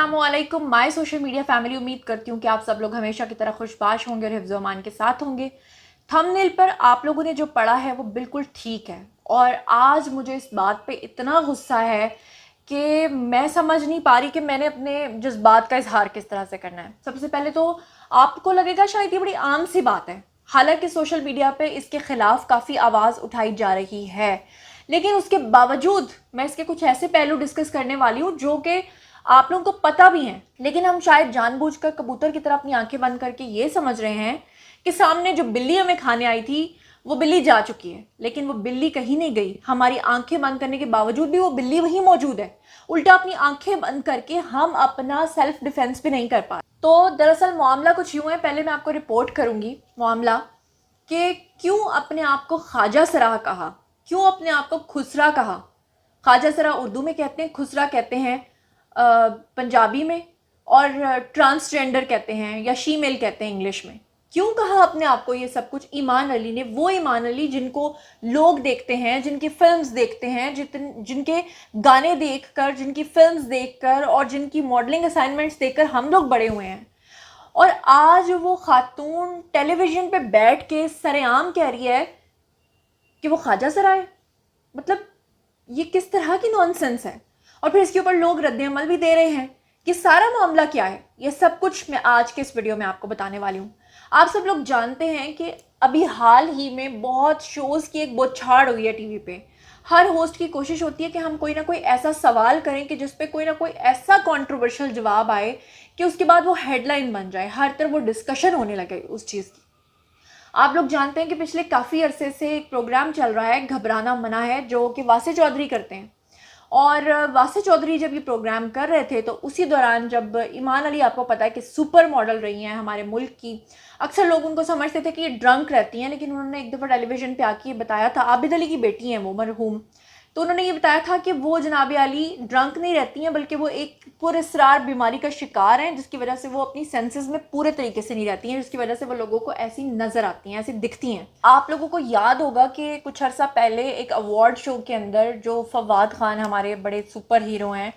अस्सलामुअलैकुम my social media family. उम्मीद करती हूँ कि आप सब लोग हमेशा की तरह खुशबाश होंगे और हिफ्ज़-ओ अमान के साथ होंगे। थंबनेल पर आप लोगों ने जो पढ़ा है वो बिल्कुल ठीक है और आज मुझे इस बात पे इतना गुस्सा है कि मैं समझ नहीं पा रही कि मैंने अपने जज्बात का इजहार किस तरह से करना है। सबसे पहले तो आपको लगेगा शायद ये बड़ी आम सी बात है, हालांकि सोशल मीडिया पे इसके खिलाफ काफ़ी आवाज़ उठाई जा रही है, लेकिन उसके बावजूद मैं इसके कुछ ऐसे पहलू डिस्कस करने वाली हूँ जो कि आप लोगों को पता भी हैं, लेकिन हम शायद जानबूझकर कबूतर की तरह अपनी आंखें बंद करके ये समझ रहे हैं कि सामने जो बिल्ली हमें खाने आई थी वो बिल्ली जा चुकी है, लेकिन वो बिल्ली कहीं नहीं गई। हमारी आंखें बंद करने के बावजूद भी वो बिल्ली वहीं मौजूद है। उल्टा अपनी आंखें बंद करके हम अपना सेल्फ डिफेंस भी नहीं कर पा। तो दरअसल मामला कुछ यूं है, पहले मैं आपको रिपोर्ट करूंगी मामला कि क्यों अपने आप को ख्वाजा सराह कहा, क्यों अपने आप को खुसरा कहा। ख्वाजा सराह उर्दू में कहते हैं, खुसरा कहते हैं पंजाबी में, और ट्रांसजेंडर कहते हैं या शीमेल कहते हैं इंग्लिश में। क्यों कहा अपने आप को ये सब कुछ ईमान अली ने? वो ईमान अली जिनको लोग देखते हैं, जिनकी फिल्म्स देखते हैं, जिनके गाने देखकर, जिनकी फिल्म्स देखकर और जिनकी मॉडलिंग असाइनमेंट्स देखकर हम लोग बड़े हुए हैं, और आज वो खातून टेलीविजन पे बैठ के सरेआम कह रही है कि वो ख्वाजा सरा है। मतलब ये किस तरह की नॉनसेंस है? और फिर इसके ऊपर लोग रद्द-ए-अमल भी दे रहे हैं कि सारा मामला क्या है। ये सब कुछ मैं आज के इस वीडियो में आपको बताने वाली हूँ। आप सब लोग जानते हैं कि अभी हाल ही में बहुत शोज़ की एक बौछार हुई है टीवी पे। हर होस्ट की कोशिश होती है कि हम कोई ना कोई ऐसा सवाल करें कि जिस पे कोई ना कोई ऐसा कंट्रोवर्शियल जवाब आए कि उसके बाद वो हेडलाइन बन जाए, हर तरफ वो डिस्कशन होने लगे उस चीज़ की। आप लोग जानते हैं कि पिछले काफ़ी अरसे से एक प्रोग्राम चल रहा है, घबराना मना है, जो कि वासे चौधरी करते हैं। और वासे चौधरी जब ये प्रोग्राम कर रहे थे तो उसी दौरान जब ईमान अली, आपको पता है कि सुपर मॉडल रही हैं हमारे मुल्क की, अक्सर लोग उनको समझते थे कि ये ड्रंक रहती हैं, लेकिन उन्होंने एक दफ़ा टेलीविज़न पे आके ये बताया था, आबिद अली की बेटी हैं वो मरहूम, तो उन्होंने ये बताया था कि वो जनाब अली ड्रंक नहीं रहती हैं, बल्कि वो एक पुरअसरार बीमारी का शिकार हैं, जिसकी वजह से वो अपनी सेंसेस में पूरे तरीके से नहीं रहती हैं, जिसकी वजह से वो लोगों को ऐसी नज़र आती हैं, ऐसी दिखती हैं। आप लोगों को याद होगा कि कुछ अर्सा पहले एक अवार्ड शो के अंदर जो फवाद खान हमारे बड़े सुपर हीरो हैं,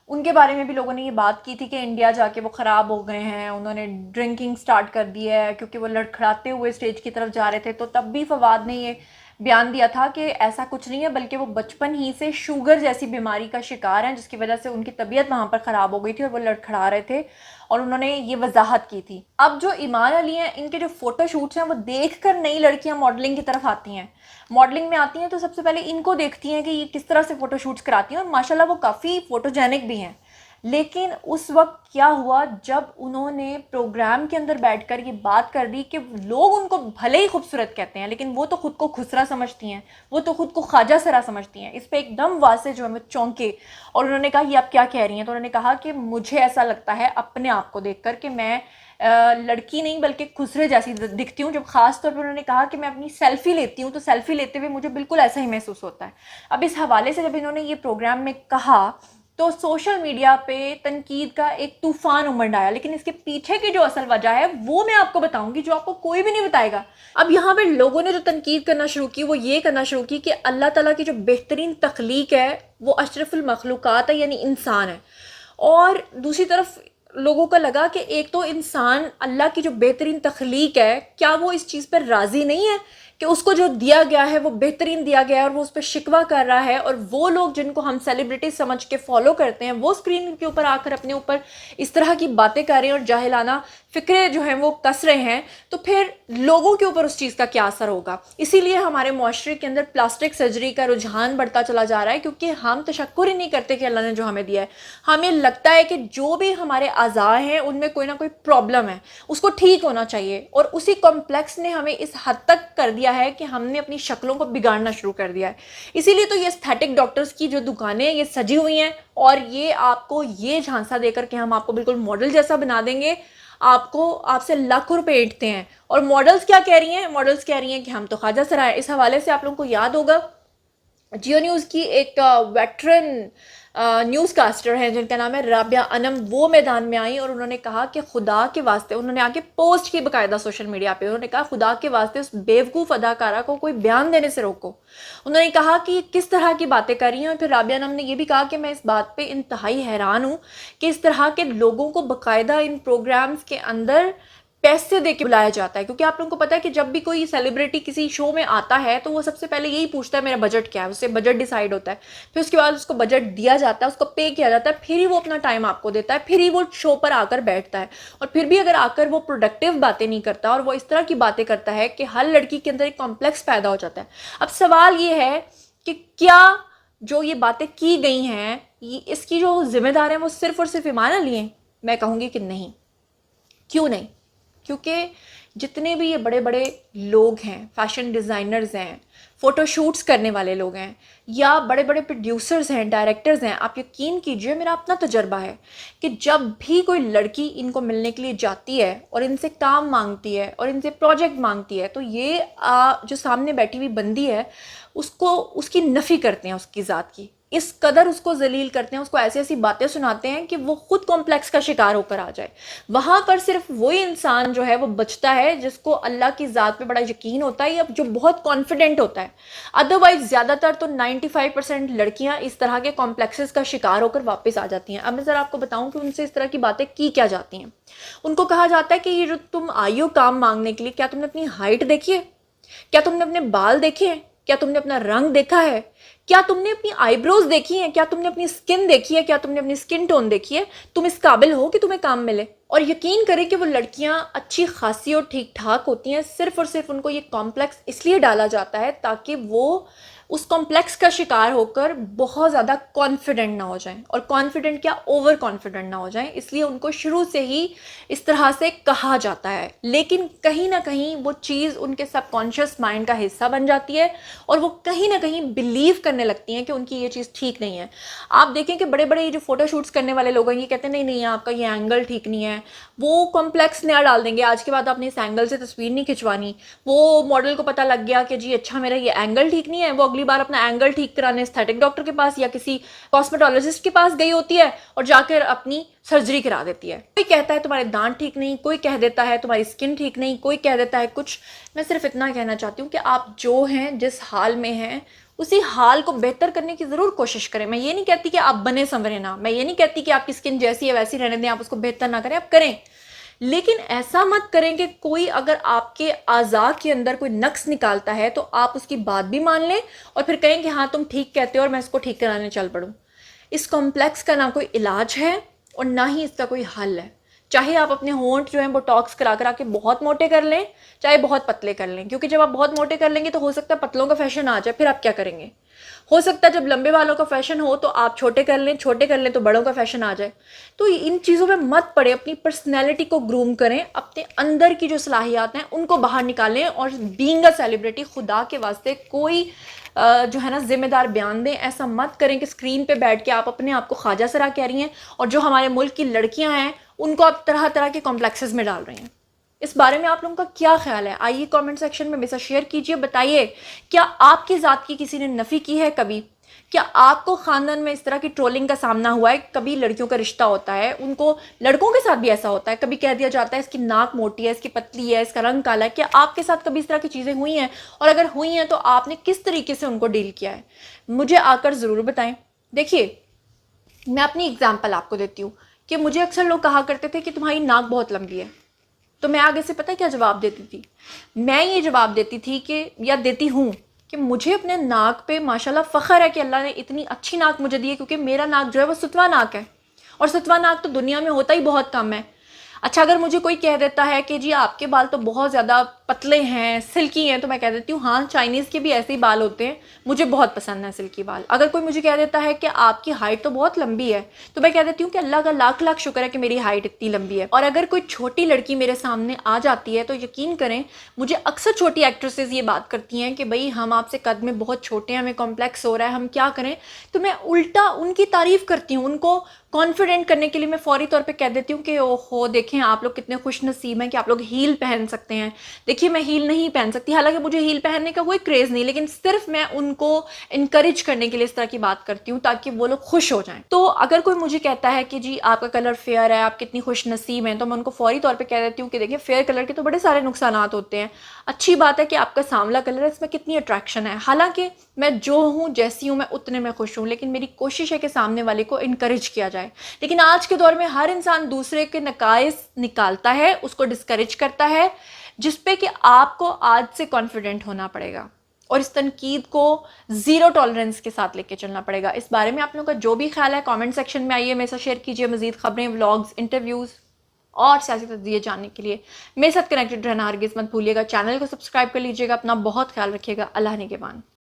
उनके बारे में भी लोगों ने ये बात की थी कि इंडिया जाके वो ख़राब हो गए हैं, उन्होंने ड्रिंकिंग स्टार्ट कर दी है क्योंकि वो लड़खड़ाते हुए स्टेज की तरफ जा रहे थे। तो तब भी फवाद ने ये बयान दिया था कि ऐसा कुछ नहीं है, बल्कि वो बचपन ही से शुगर जैसी बीमारी का शिकार हैं, जिसकी वजह से उनकी तबीयत वहाँ पर ख़राब हो गई थी और वो लड़खड़ा रहे थे, और उन्होंने ये वजाहत की थी। अब जो ईमान अली हैं, इनके जो फ़ोटोशूट्स हैं वो देख कर नई लड़कियाँ मॉडलिंग की तरफ आती हैं, मॉडलिंग में आती हैं तो सबसे पहले इनको देखती हैं कि ये किस तरह से फ़ोटोशूट्स कराती हैं, और माशाल्लाह वो काफ़ी फ़ोटोजेनिक भी हैं। लेकिन उस वक्त क्या हुआ, जब उन्होंने प्रोग्राम के अंदर बैठकर ये बात कर दी कि लोग उनको भले ही खूबसूरत कहते हैं, लेकिन वो तो खुद को खुसरा समझती हैं, वो तो खुद को ख्वाजा सरा समझती हैं। इस पे एकदम वासे जो है वो चौंके और उन्होंने कहा ये आप क्या कह रही हैं? तो उन्होंने कहा कि मुझे ऐसा लगता है अपने आप को देख कर कि मैं लड़की नहीं बल्कि खुसरे जैसी दिखती हूँ। जब ख़ास तौर पर उन्होंने कहा कि मैं अपनी सेल्फ़ी लेती हूँ तो सेल्फ़ी लेते हुए मुझे बिल्कुल ऐसा ही महसूस होता है। अब इस हवाले से जब इन्होंने ये प्रोग्राम में कहा तो सोशल मीडिया पे तनकीद का एक तूफान उमड़ आया, लेकिन इसके पीछे की जो असल वजह है वो मैं आपको बताऊंगी, जो आपको कोई भी नहीं बताएगा। अब यहाँ पे लोगों ने जो तनकीद करना शुरू की वो ये करना शुरू की कि अल्लाह ताला की जो बेहतरीन तख्लीक है वो अशरफुल मखलूक़ात है, यानी इंसान है। और दूसरी तरफ लोगों का लगा कि एक तो इंसान अल्लाह की जो बेहतरीन तख्लीक है, क्या वो इस चीज़ पर राज़ी नहीं है कि उसको जो दिया गया है वो बेहतरीन दिया गया है, और वो उस पर शिकवा कर रहा है, और वो लोग जिनको हम सेलिब्रिटी समझ के फॉलो करते हैं वो स्क्रीन के ऊपर आकर अपने ऊपर इस तरह की बातें कर रहे हैं और जाहिलाना फ़िक्रे जो हैं वो कस रहे हैं, तो फिर लोगों के ऊपर उस चीज़ का क्या असर होगा। इसीलिए हमारे मुआशरे के अंदर प्लास्टिक सर्जरी का रुझान बढ़ता चला जा रहा है, क्योंकि हम तशक्कुर ही नहीं करते कि अल्लाह ने जो हमें दिया है। हमें लगता है कि जो भी हमारे अज़ा हैं उनमें कोई ना कोई प्रॉब्लम है, उसको ठीक होना चाहिए, और उसी कॉम्प्लेक्स ने हमें इस हद तक कर दिया है कि हमने अपनी शक्लों को बिगाड़ना शुरू कर दिया है। इसीलिए तो ये एस्थेटिक डॉक्टर्स की जो दुकानें ये सजी हुई हैं, और ये आपको ये झांसा देकर कि हम आपको बिल्कुल मॉडल जैसा बना देंगे, आपको आपसे लाखों रुपए ऐंठते हैं। और मॉडल्स क्या कह रही हैं? मॉडल्स कह रही हैं कि हम तो ख्वाजा सरा है। इस हवाले से आप लोगों को याद होगा जियो न्यूज़ की एक वेटरन न्यूज़ कास्टर हैं जिनका नाम है राबिया अनम, वो मैदान में आई और उन्होंने कहा कि खुदा के वास्ते, उन्होंने आके पोस्ट की बाकायदा सोशल मीडिया पे, उन्होंने कहा खुदा के वास्ते उस बेवकूफ़ अदाकारा को कोई बयान देने से रोको। उन्होंने कहा कि ये किस तरह की बातें कर रही हैं। और फिर राबिया अनम ने यह भी कहा कि मैं इस बात पे इंतहाई हैरान हूँ कि इस तरह के लोगों को बाकायदा इन प्रोग्राम्स के अंदर पैसे दे के बुलाया जाता है। क्योंकि आप लोगों को पता है कि जब भी कोई सेलिब्रिटी किसी शो में आता है तो वो सबसे पहले यही पूछता है मेरा बजट क्या है, उससे बजट डिसाइड होता है, फिर उसके बाद उसको बजट दिया जाता है, उसको पे किया जाता है, फिर ही वो अपना टाइम आपको देता है, फिर ही वो शो पर आकर बैठता है। और फिर भी अगर आकर वो प्रोडक्टिव बातें नहीं करता और वो इस तरह की बातें करता है कि हर लड़की के अंदर एक कॉम्प्लेक्स पैदा हो जाता है। अब सवाल ये है कि क्या जो ये बातें की गई हैं इसकी जो जिम्मेदार है वो सिर्फ और सिर्फ ईमान अली हैं? मैं कहूँगी कि नहीं। क्यों नहीं? क्योंकि जितने भी ये बड़े बड़े लोग हैं, फैशन डिज़ाइनर्स हैं, फ़ोटोशूट्स करने वाले लोग हैं, या बड़े बड़े प्रोड्यूसर्स हैं, डायरेक्टर्स हैं, आप यकीन कीजिए, मेरा अपना तजर्बा है कि जब भी कोई लड़की इनको मिलने के लिए जाती है और इनसे काम मांगती है और इनसे प्रोजेक्ट मांगती है तो ये जो सामने बैठी हुई बंदी है उसको उसकी नफ़ी करते हैं, उसकी ज़ात की इस कदर उसको जलील करते हैं, उसको ऐसी ऐसी बातें सुनाते हैं कि वो खुद कॉम्प्लेक्स का शिकार होकर आ जाए। वहाँ पर सिर्फ वही इंसान जो है वो बचता है जिसको अल्लाह की ज़ात पे बड़ा यकीन होता है या जो बहुत कॉन्फिडेंट होता है। अदरवाइज ज़्यादातर तो 95% लड़कियाँ इस तरह के कॉम्प्लेक्सेस का शिकार होकर वापस आ जाती हैं। अब मैं ज़रा आपको बताऊँ कि उनसे इस तरह की बातें की क्या जाती हैं। उनको कहा जाता है कि ये जो तुम आई हो काम मांगने के लिए, क्या तुमने अपनी हाइट देखी है? क्या तुमने अपने बाल देखे हैं? क्या तुमने अपना रंग देखा है? क्या तुमने अपनी आईब्रोज देखी हैं? क्या तुमने अपनी स्किन देखी है? क्या तुमने अपनी स्किन टोन देखी है? तुम इस काबिल हो कि तुम्हें काम मिले? और यकीन करें कि वो लड़कियां अच्छी खासी और ठीक ठाक होती हैं, सिर्फ और सिर्फ उनको ये कॉम्प्लेक्स इसलिए डाला जाता है ताकि वो उस कॉम्प्लेक्स का शिकार होकर बहुत ज़्यादा कॉन्फिडेंट ना हो जाएं, और कॉन्फिडेंट क्या ओवर कॉन्फिडेंट ना हो जाएं, इसलिए उनको शुरू से ही इस तरह से कहा जाता है। लेकिन कहीं ना कहीं वो चीज़ उनके सबकॉन्शियस माइंड का हिस्सा बन जाती है और वो कहीं ना कहीं बिलीव करने लगती हैं कि उनकी ये चीज़ ठीक नहीं है। आप देखें कि बड़े बड़े जो फोटोशूट्स करने वाले लोग हैं ये कहते हैं नहीं नहीं आपका ये एंगल ठीक नहीं है, वो कॉम्प्लेक्स नया डाल देंगे, आज के बाद आपने इस एंगल से तस्वीर नहीं खिंचवानी। वो मॉडल को पता लग गया कि जी अच्छा मेरा ये एंगल ठीक नहीं है, वो अगली बार अपना एंगल ठीक कराने एस्थेटिक डॉक्टर के पास या किसी कॉस्मेटोलॉजिस्ट के पास गई होती है और जाकर अपनी सर्जरी करा देती है। कोई कहता है तुम्हारे दांत ठीक नहीं, कोई कह देता है तुम्हारी स्किन ठीक नहीं, कोई कह देता है कुछ। मैं सिर्फ इतना कहना चाहती हूँ कि आप जो हैं, जिस हाल में हैं, उसी हाल को बेहतर करने की ज़रूर कोशिश करें। मैं ये नहीं कहती कि आप बने संवरे ना, मैं ये नहीं कहती कि आपकी स्किन जैसी है वैसी रहने दें, आप उसको बेहतर ना करें, आप करें, लेकिन ऐसा मत करें कि कोई अगर आपके आज़ा के अंदर कोई नक्स निकालता है तो आप उसकी बात भी मान लें और फिर कहें कि हाँ तुम ठीक कहते हो और मैं इसको ठीक कराने चल पड़ूँ। इस कॉम्प्लेक्स का ना कोई इलाज है और ना ही इसका कोई हल है। चाहे आप अपने होंठ जो है बोटॉक्स करा के बहुत मोटे कर लें, चाहे बहुत पतले कर लें, क्योंकि जब आप बहुत मोटे कर लेंगे तो हो सकता है पतलों का फैशन आ जाए, फिर आप क्या करेंगे? हो सकता है जब लंबे बालों का फैशन हो तो आप छोटे कर लें, छोटे कर लें तो बड़ों का फैशन आ जाए। तो इन चीज़ों में मत पड़े, अपनी पर्सनैलिटी को ग्रूम करें, अपने अंदर की जो सलाहियात हैं उनको बाहर निकालें और बीइंग अ सेलिब्रिटी खुदा के वास्ते कोई जो है ना जिम्मेदार बयान दें। ऐसा मत करें कि स्क्रीन पे बैठ के आप अपने आप को ख्वाजा सरा कह रही हैं और जो हमारे मुल्क की लड़कियां हैं उनको आप तरह तरह के कॉम्प्लेक्सेस में डाल रही हैं। इस बारे में आप लोगों का क्या ख्याल है? आइए कमेंट सेक्शन में मेरे साथ शेयर कीजिए, बताइए क्या आपकी ज़ात की किसी ने नफ़ी की है कभी? क्या आपको ख़ानदान में इस तरह की ट्रोलिंग का सामना हुआ है? कभी लड़कियों का रिश्ता होता है, उनको लड़कों के साथ भी ऐसा होता है, कभी कह दिया जाता है इसकी नाक मोटी है, इसकी पतली है, इसका रंग काला है। क्या आपके साथ कभी इस तरह की चीज़ें हुई हैं? और अगर हुई हैं तो आपने किस तरीके से उनको डील किया है? मुझे आकर ज़रूर बताएं। देखिए, मैं अपनी एग्जाम्पल आपको देती हूँ कि मुझे अक्सर लोग कहा करते थे कि तुम्हारी नाक बहुत लंबी है, तो मैं आगे से पता है क्या जवाब देती थी? मैं ये जवाब देती थी कि या देती हूँ कि मुझे अपने नाक पे माशाल्लाह फ़ख्र है कि अल्लाह ने इतनी अच्छी नाक मुझे दी है, क्योंकि मेरा नाक जो है वो सुतवा नाक है और सुतवा नाक तो दुनिया में होता ही बहुत कम है। अच्छा, अगर मुझे कोई कह देता है कि जी आपके बाल तो बहुत ज़्यादा पतले हैं, सिल्की हैं, तो मैं कह देती हूँ हाँ चाइनीज़ के भी ऐसे ही बाल होते हैं, मुझे बहुत पसंद है सिल्की बाल। अगर कोई मुझे कह देता है कि आपकी हाइट तो बहुत लंबी है, तो मैं कह देती हूँ कि अल्लाह का लाख लाख शुक्र है कि मेरी हाइट इतनी लंबी है। और अगर कोई छोटी लड़की मेरे सामने आ जाती है तो यकीन करें, मुझे अक्सर छोटी एक्ट्रेसेस ये बात करती हैं कि भाई हम आपसे कद में बहुत छोटे हैं, हमें कॉम्प्लेक्स हो रहा है, हम क्या करें? तो मैं उल्टा उनकी तारीफ़ करती हूँ, उनको कॉन्फिडेंट करने के लिए मैं फौरी तौर पे कह देती हूँ कि ओहो देखें आप लोग कितने खुश नसीब हैं कि आप लोग हील पहन सकते हैं। देखिए मैं हील नहीं पहन सकती, हालांकि मुझे हील पहनने का कोई क्रेज़ नहीं, लेकिन सिर्फ मैं उनको इनकरेज करने के लिए इस तरह की बात करती हूँ ताकि वो लोग खुश हो जाएं। तो अगर कोई मुझे कहता है कि जी आपका कलर फेयर है, आप कितनी खुश नसीब हैं, तो मैं उनको फौरी तौर पर कह देती हूँ कि देखिए फेयर कलर के तो बड़े सारे नुकसान होते हैं। अच्छी बात है कि आपका सांवला कलर है, इसमें कितनी अट्रैक्शन है। हालांकि मैं जो हूँ जैसी हूँ मैं उतने में खुश हूँ, लेकिन मेरी कोशिश है कि सामने वाले को इनकरेज किया जाए। लेकिन आज के दौर में हर इंसान दूसरे के नकाइस निकालता है, उसको डिस्करेज करता है, जिसपे कि आपको आज से कॉन्फिडेंट होना पड़ेगा और इस तनकीद को जीरो टॉलरेंस के साथ लेके चलना पड़ेगा। इस बारे में आप लोगों का जो भी ख्याल है कमेंट सेक्शन में आइए, मेरे साथ शेयर कीजिए। मजीद खबरें, व्लॉग्स, इंटरव्यूज़ और सियासी तस्दीरें जानने के लिए मेरे साथ कनेक्टेड रहना हरगिज़ मत भूलिएगा। चैनल को सब्सक्राइब कर लीजिएगा। अपना बहुत ख्याल रखिएगा। अल्लाह निगहबान।